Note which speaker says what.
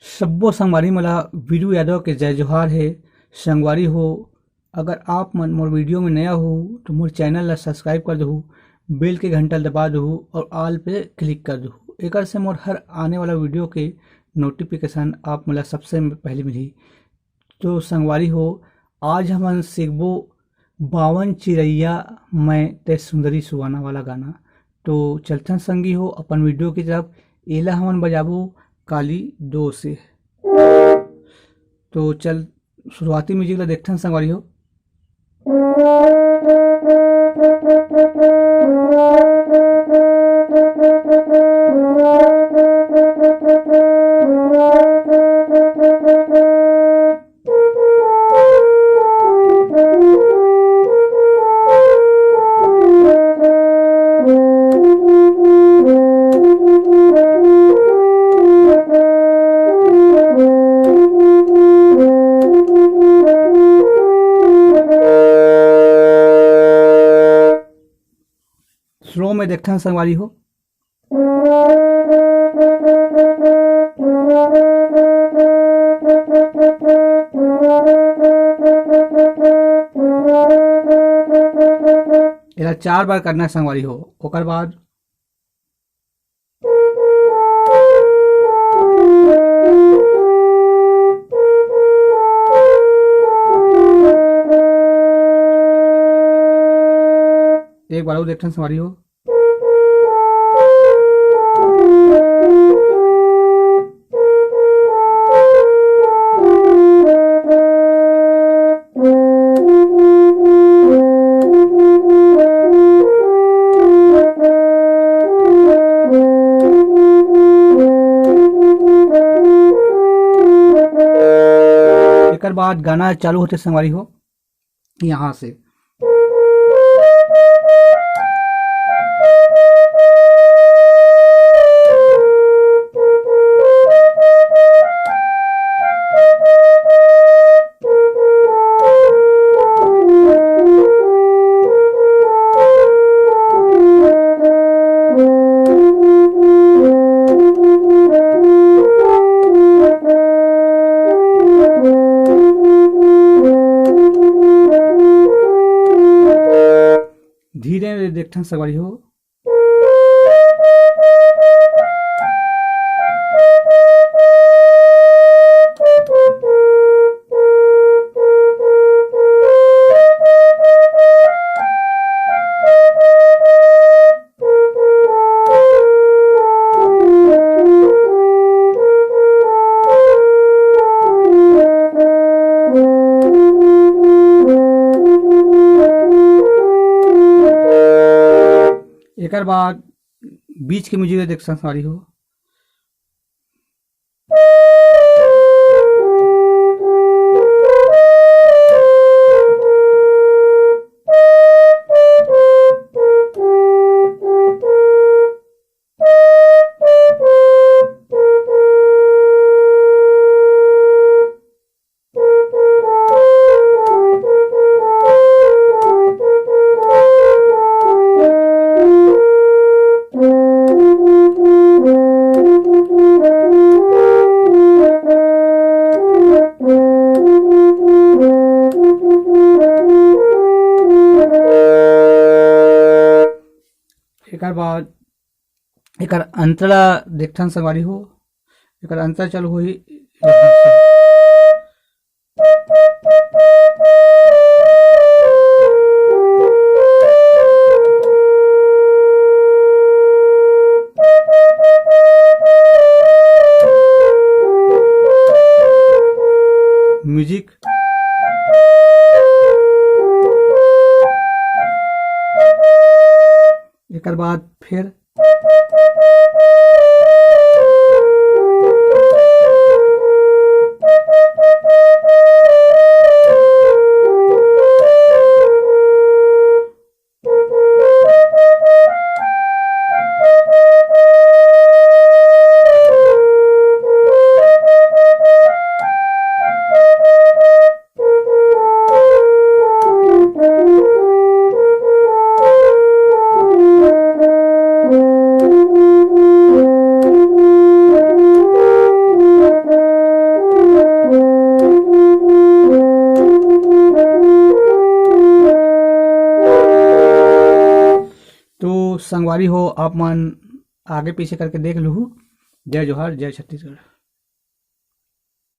Speaker 1: सब्बो संगवारी मला वीरू यादव के जय जोहार है। संगवारी हो, अगर आप मन मोर वीडियो में नया हो तो मोर चैनल ला सब्सक्राइब कर दहु, बेल के घंटा दबा दहु और ऑल पे क्लिक कर दहु। एकर से मोर हर आने वाला वीडियो के नोटिफिकेशन आप मोला सबसे पहले मिलही। तो संगवारी हो, आज हमन सीखबो बावन चिरैया मैं ते सुंदरी सुहाना वाला गाना। तो चलथन संगी हो अपन वीडियो की तरफ। एला हमन बजाबो काली दो से। तो चल शुरुआती म्यूजिक ला देखथन संगवारी हो। स्लो में देखथन संगवारी हो। एला 4 बार करना है संगवारी हो। ओकर बाद एक बार और देखथन संगवारी हो। एकर बाद गाना चालू होते संगवारी हो यहाँ से। धीरे देखथन संगवारी हो। एकर बाद बीच के म्यूजिक देख संगवारी हो। एकर बाद एकर अंतरा देखथन संगवारी हो। एकर अंतर चालू होई यहाँ से। म्यूजिक एकर बाद फिर संगवारी हो आप मन आगे पीछे करके देख लूँ। जय जोहार, जय छत्तीसगढ़।